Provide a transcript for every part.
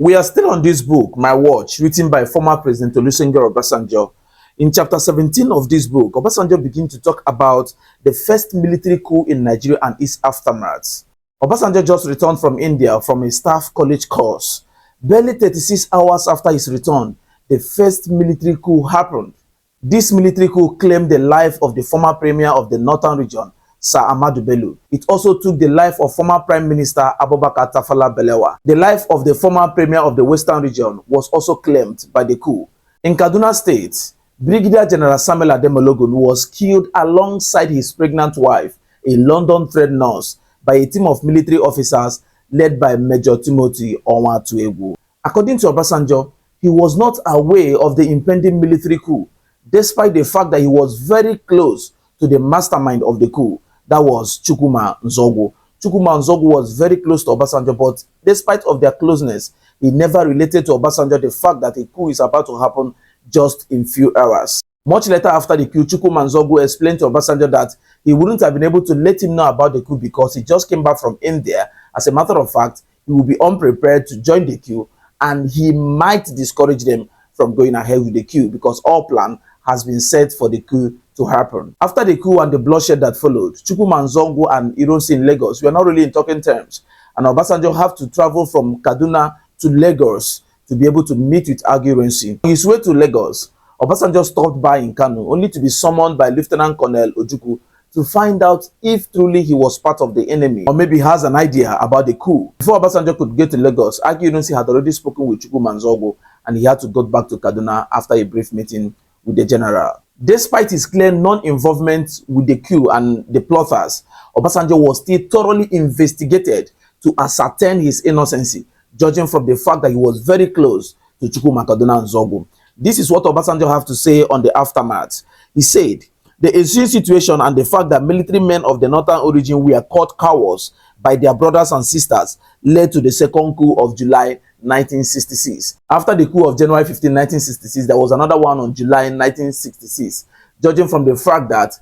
We are still on this book, My Watch, written by former President Olusegun Obasanjo. In chapter 17 of this book, Obasanjo begins to talk about the first military coup in Nigeria and its aftermath. Obasanjo just returned from India from a staff college course. Barely 36 hours after his return, the first military coup happened. This military coup claimed the life of the former premier of the northern region, Sir Ahmadu Bello. It also took the life of former Prime Minister Abubakar Tafawa Balewa. The life of the former premier of the western region was also claimed by the coup. In Kaduna State, Brigadier General Samuel Ademologun was killed alongside his pregnant wife, a London-trained nurse, by a team of military officers led by Major Timothy Onwatuegwu. According to Obasanjo, he was not aware of the impending military coup, despite the fact that he was very close to the mastermind of the coup. That was Chukwuma Nzogwu. Chukwuma Nzogwu was very close to Obasanjo, but despite of their closeness, he never related to Obasanjo the fact that a coup is about to happen just in few hours. Much later after the coup, Chukwuma Nzogwu explained to Obasanjo that he wouldn't have been able to let him know about the coup because he just came back from India. As a matter of fact, he will be unprepared to join the coup and he might discourage them from going ahead with the coup because all plan has been set for the coup to happen. After the coup and the bloodshed that followed, Chukwuma Nzogwu and Ironsi in Lagos were not really in talking terms, and Obasanjo had to travel from Kaduna to Lagos to be able to meet with Ironsi. On his way to Lagos, Obasanjo stopped by in Kano only to be summoned by Lieutenant Colonel Ojukwu to find out if truly he was part of the enemy or maybe has an idea about the coup. Before Obasanjo could get to Lagos, Ironsi had already spoken with Chukwuma Nzogwu and he had to go back to Kaduna after a brief meeting with the general. Despite his clear non-involvement with the coup and the plotters, Obasanjo was still thoroughly investigated to ascertain his innocency, judging from the fact that he was very close to Chukwuma Nzogwu. This is what Obasanjo have to say on the aftermath. He said, the ensuing situation and the fact that military men of the northern origin were caught cowards by their brothers and sisters led to the second coup of July 1966. After the coup of January 15, 1966, there was another one on July 1966, judging from the fact that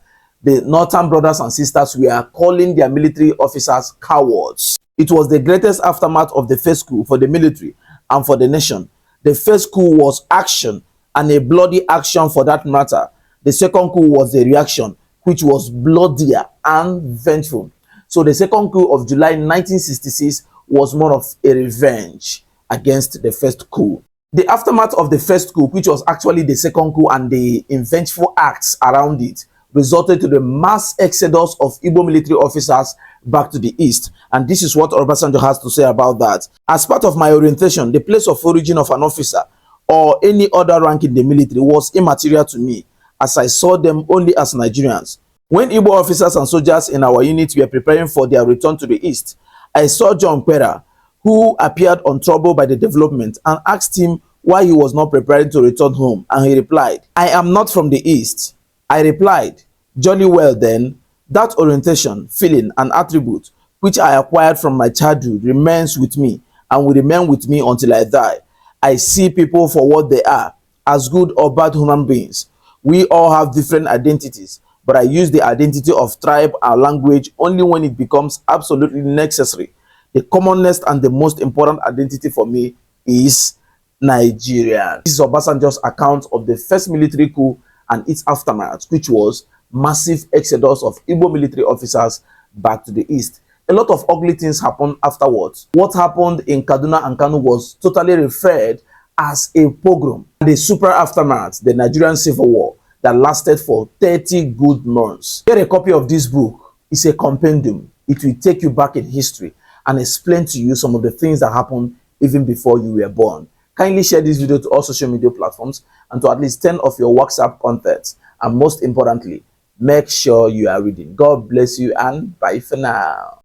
the northern brothers and sisters were calling their military officers cowards. It was the greatest aftermath of the first coup for the military and for the nation. The first coup was action, and a bloody action for that matter. The second coup was the reaction, which was bloodier and vengeful. So the second coup of July 1966 was more of a revenge against the first coup. The aftermath of the first coup, which was actually the second coup and the vengeful acts around it, resulted to the mass exodus of Igbo military officers back to the east. And this is what Obasanjo has to say about that. As part of my orientation, the place of origin of an officer or any other rank in the military was immaterial to me, as I saw them only as Nigerians. When Igbo officers and soldiers in our unit were preparing for their return to the east, I saw John Pera, who appeared untroubled by the development, and asked him why he was not preparing to return home, and he replied, I am not from the east. I replied, jolly well then, that orientation, feeling, and attribute which I acquired from my childhood remains with me and will remain with me until I die. I see people for what they are, as good or bad human beings. We all have different identities, but I use the identity of tribe and language only when it becomes absolutely necessary. The commonest and the most important identity for me is Nigerian. This is Obasanjo's account of the first military coup and its aftermath, which was massive exodus of Igbo military officers back to the east. A lot of ugly things happened afterwards. What happened in Kaduna and Kano was totally referred as a pogrom. The super aftermath, the Nigerian Civil War, that lasted for 30 good months. Get a copy of this book. It's a compendium. It will take you back in history and explain to you some of the things that happened even before you were born. Kindly share this video to all social media platforms and to at least 10 of your WhatsApp contacts. And most importantly, make sure you are reading. God bless you and bye for now.